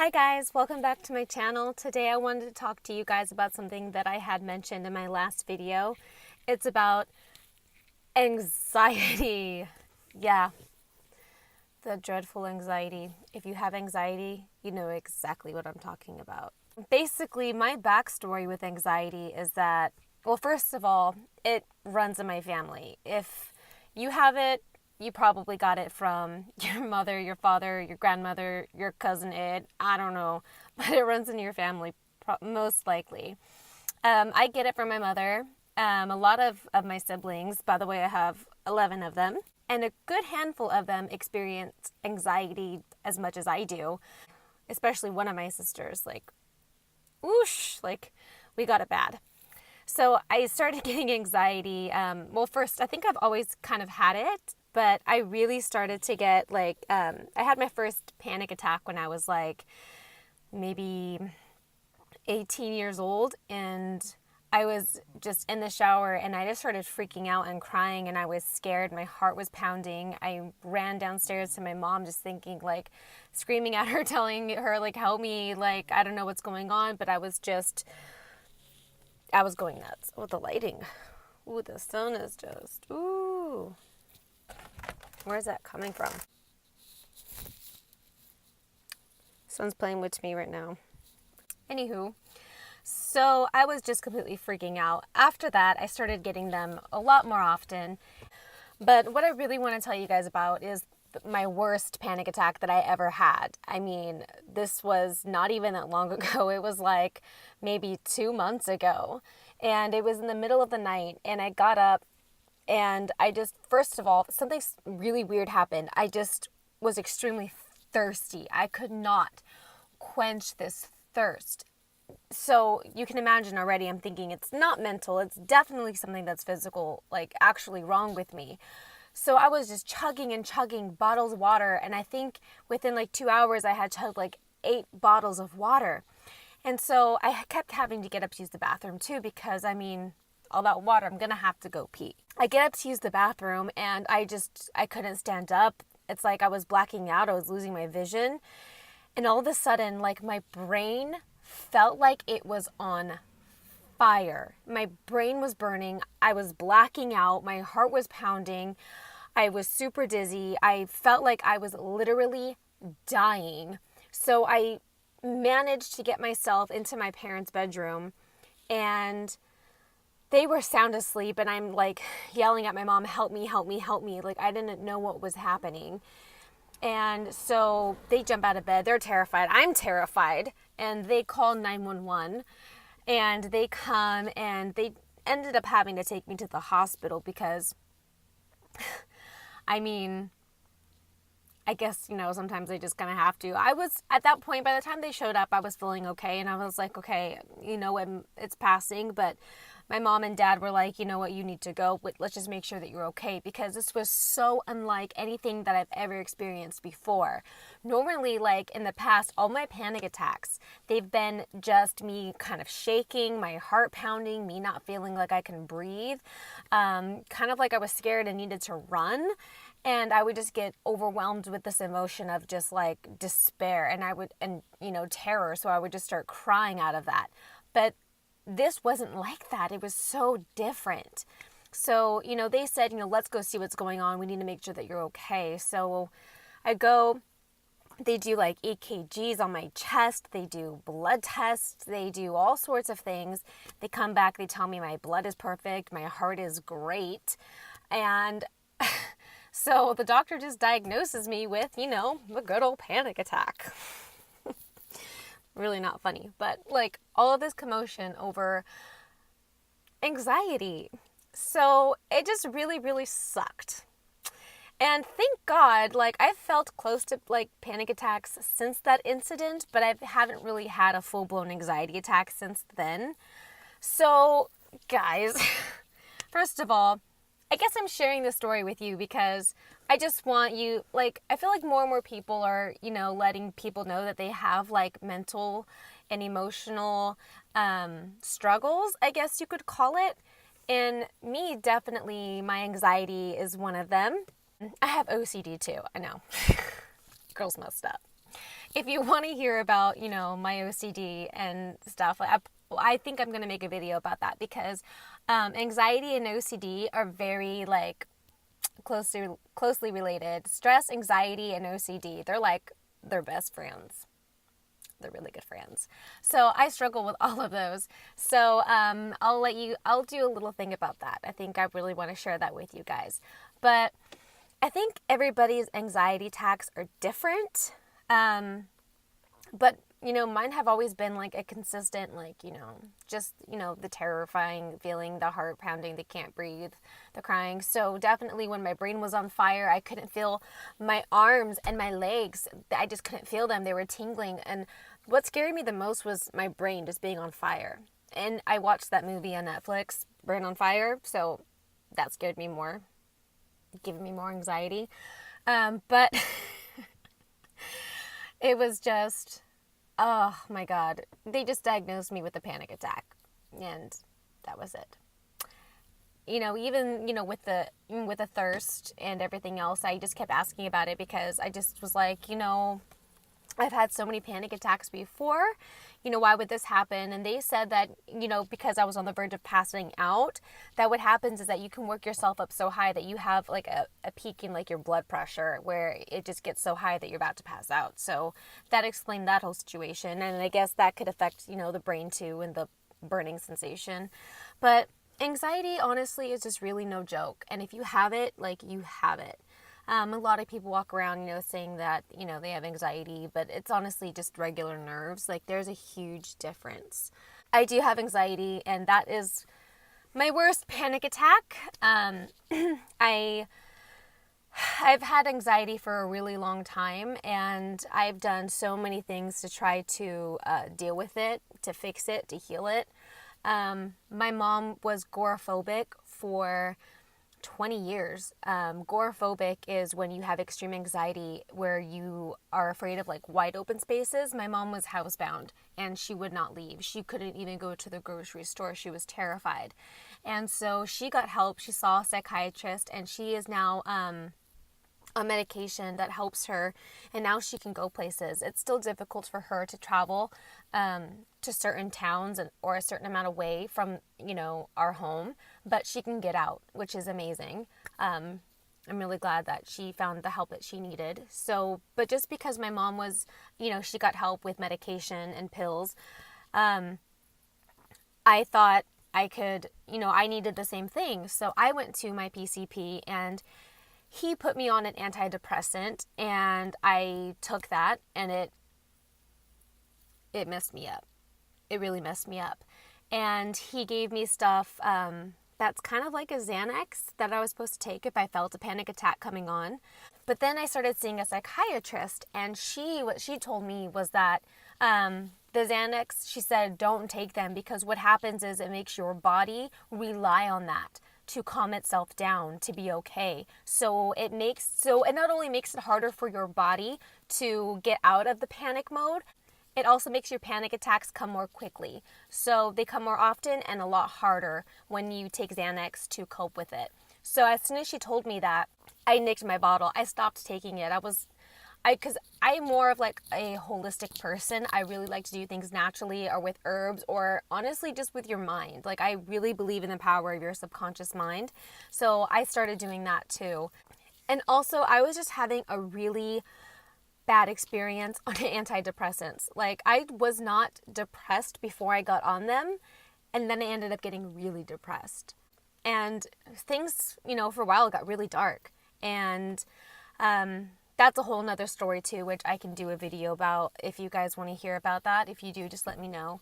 Hi guys, welcome back to my channel. Today I wanted to talk to you guys about something that I had mentioned in my last video. It's about anxiety. Yeah, the dreadful anxiety. If you have anxiety, you know exactly what I'm talking about. Basically, my backstory with anxiety is that, well, first of all, it runs in my family. If you have it, you probably got it from your mother, your father, your grandmother, your cousin Ed. I don't know, but it runs in your family most likely. I get it from my mother. A lot of my siblings, by the way, I have 11 of them, and a good handful of them experience anxiety as much as I do, especially one of my sisters. Like, whoosh, like we got it bad. So I started getting anxiety. Well, first, I think I've always kind of had it, but I really started to get I had my first panic attack when I was like maybe 18 years old, and I was just in the shower and I just started freaking out and crying, and I was scared. My heart was pounding. I ran downstairs to my mom just thinking, like, screaming at her, telling her, like, help me, like, I don't know what's going on, but I was going nuts with the lighting. Ooh, the sun is just, ooh. Where's that coming from? Sun's playing with me right now. Anywho, so I was just completely freaking out. After that, I started getting them a lot more often. But what I really want to tell you guys about is my worst panic attack that I ever had. I mean, this was not even that long ago. It was like maybe 2 months ago. And it was in the middle of the night, and I got up and I just, first of all, something really weird happened. I just was extremely thirsty. I could not quench this thirst. So you can imagine already, I'm thinking it's not mental. It's definitely something that's physical, like actually wrong with me. So I was just chugging and chugging bottles of water. And I think within like 2 hours, I had chugged like 8 bottles of water. And so I kept having to get up to use the bathroom too, because I mean, all that water, I'm going to have to go pee. I get up to use the bathroom and I couldn't stand up. It's like I was blacking out. I was losing my vision. And all of a sudden, like, my brain felt like it was on fire. My brain was burning. I was blacking out. My heart was pounding. I was super dizzy. I felt like I was literally dying. So I managed to get myself into my parents' bedroom, and they were sound asleep, and I'm like yelling at my mom, help me, help me, help me. Like, I didn't know what was happening. And so they jump out of bed. They're terrified. I'm terrified. And they call 911, and they come, and they ended up having to take me to the hospital because, I mean, I guess, sometimes they just kind of have to. I was, at that point, by the time they showed up, I was feeling okay. And I was like, okay, it's passing. But my mom and dad were like, you know what, you need to go. But let's just make sure that you're okay. Because this was so unlike anything that I've ever experienced before. Normally, like in the past, all my panic attacks, they've been just me kind of shaking, my heart pounding, me not feeling like I can breathe. Kind of like I was scared and needed to run. And I would just get overwhelmed with this emotion of just like despair and terror. So I would just start crying out of that. But this wasn't like that. It was so different. So, they said, let's go see what's going on. We need to make sure that you're okay. So I go, they do like EKGs on my chest. They do blood tests. They do all sorts of things. They come back, they tell me my blood is perfect. My heart is great. And so the doctor just diagnoses me with, the good old panic attack. Really not funny, but like all of this commotion over anxiety. So it just really, really sucked. And thank God, like, I've felt close to like panic attacks since that incident, but I haven't really had a full-blown anxiety attack since then. So guys, first of all, I guess I'm sharing this story with you because I just want you, like, I feel like more and more people are, letting people know that they have like mental and emotional struggles, I guess you could call it. And me, definitely, my anxiety is one of them. I have OCD too, I know. Girls messed up. if you want to hear about, my OCD and stuff, I think I'm going to make a video about that because anxiety and OCD are very like closely related. Stress, anxiety, and OCD, they're best friends. They're really good friends. So I struggle with all of those. So I'll do a little thing about that. I think I really want to share that with you guys. But I think everybody's anxiety attacks are different. But, mine have always been like a consistent, just, the terrifying feeling, the heart pounding, the can't breathe, the crying. So definitely when my brain was on fire, I couldn't feel my arms and my legs. I just couldn't feel them. They were tingling. And what scared me the most was my brain just being on fire. And I watched that movie on Netflix, Brain on Fire. So that scared me more, giving me more anxiety. But it was just, oh my God. They just diagnosed me with a panic attack. And that was it. Even, with the thirst and everything else, I just kept asking about it because I just was like, I've had so many panic attacks before, why would this happen? And they said that, because I was on the verge of passing out, that what happens is that you can work yourself up so high that you have like a peak in like your blood pressure where it just gets so high that you're about to pass out. So that explained that whole situation. And I guess that could affect, the brain too and the burning sensation. But anxiety, honestly, is just really no joke. And if you have it, you have it. A lot of people walk around, saying that, they have anxiety, but it's honestly just regular nerves. There's a huge difference. I do have anxiety, and that is my worst panic attack. I've had anxiety for a really long time, and I've done so many things to try to deal with it, to fix it, to heal it. My mom was agoraphobic for 20 years. Agoraphobic is when you have extreme anxiety where you are afraid of wide open spaces. My mom was housebound and she would not leave. She couldn't even go to the grocery store. She was terrified. And so she got help. She saw a psychiatrist and she is now on medication that helps her, and now she can go places. It's still difficult for her to travel to certain towns or a certain amount away from our home, but she can get out, which is amazing. I'm really glad that she found the help that she needed. So, but just because my mom was, she got help with medication and pills, I thought I could, I needed the same thing. So I went to my PCP and he put me on an antidepressant, and I took that, and it messed me up. It really messed me up. And he gave me stuff that's kind of like a Xanax that I was supposed to take if I felt a panic attack coming on. But then I started seeing a psychiatrist, and what she told me was that the Xanax, she said, don't take them because what happens is it makes your body rely on that to calm itself down, to be okay. So it not only makes it harder for your body to get out of the panic mode, it also makes your panic attacks come more quickly. So they come more often and a lot harder when you take Xanax to cope with it. So as soon as she told me that, I nicked my bottle. I stopped taking it. Because I'm more of a holistic person. I really like to do things naturally or with herbs or honestly just with your mind. I really believe in the power of your subconscious mind. So I started doing that too. And also I was just having a really bad experience on antidepressants. I was not depressed before I got on them, and then I ended up getting really depressed. And things, for a while got really dark. And that's a whole nother story too, which I can do a video about if you guys want to hear about that. If you do, just let me know.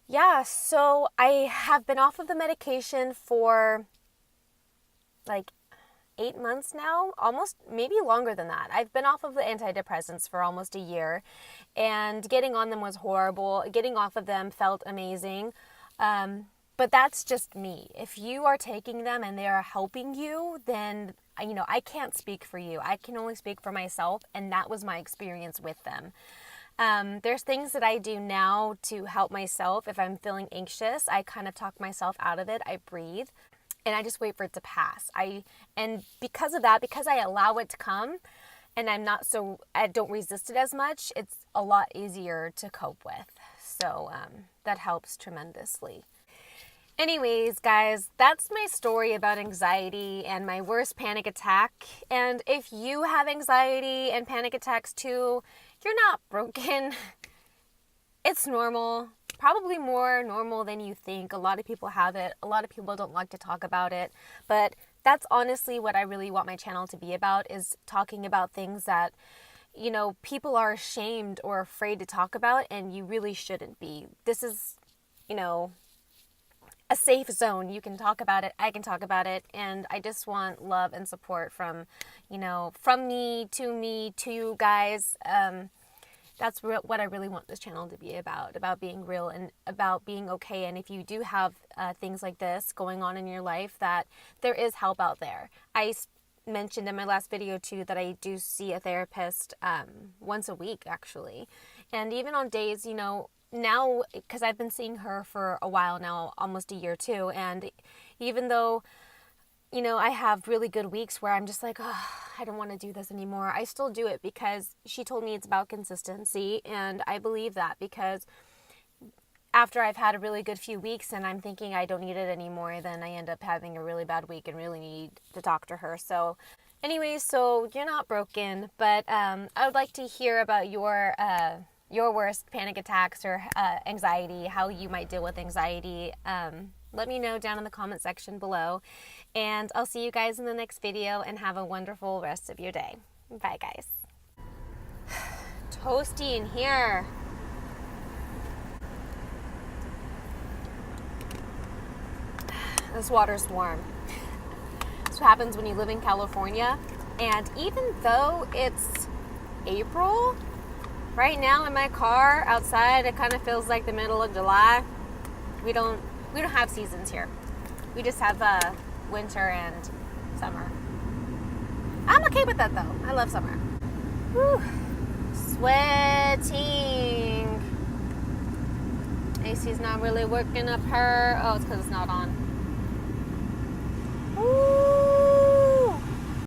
Yeah, so I have been off of the medication for 8 months now, almost, maybe longer than that. I've been off of the antidepressants for almost a year, and getting on them was horrible. Getting off of them felt amazing. But that's just me. If you are taking them and they are helping you, then, I can't speak for you. I can only speak for myself, and that was my experience with them. There's things that I do now to help myself. If I'm feeling anxious, I kind of talk myself out of it. I breathe, and I just wait for it to pass. And because of that, because I allow it to come, and I don't resist it as much, it's a lot easier to cope with. So that helps tremendously. Anyways, guys, that's my story about anxiety and my worst panic attack. And if you have anxiety and panic attacks too, you're not broken. It's normal, probably more normal than you think. A lot of people have it. A lot of people don't like to talk about it. But that's honestly what I really want my channel to be about, is talking about things that, you know, people are ashamed or afraid to talk about, and you really shouldn't be. This is, you know, a safe zone. You can talk about it. I can talk about it. And I just want love and support from, you know, from me to you guys. That's what I really want this channel to be about being real and about being okay. And if you do have things like this going on in your life, that there is help out there. I mentioned in my last video too that I do see a therapist once a week, actually. And even on days, you know, now, because I've been seeing her for a while now, almost a year too, and even though, you know, I have really good weeks where I'm just like, oh, I don't want to do this anymore, I still do it because she told me it's about consistency, and I believe that, because after I've had a really good few weeks and I'm thinking I don't need it anymore, then I end up having a really bad week and really need to talk to her. So anyways, so you're not broken, but I would like to hear about your worst panic attacks or anxiety, how you might deal with anxiety. Let me know down in the comment section below, and I'll see you guys in the next video, and have a wonderful rest of your day. Bye, guys. Toasty in here. This water's warm. That's what happens when you live in California, and even though it's April, right now in my car outside, it kind of feels like the middle of July. We don't have seasons here. We just have winter and summer. I'm okay with that though. I love summer. Whew. Sweating. AC's not really working up her. Oh, it's because it's not on. Woo.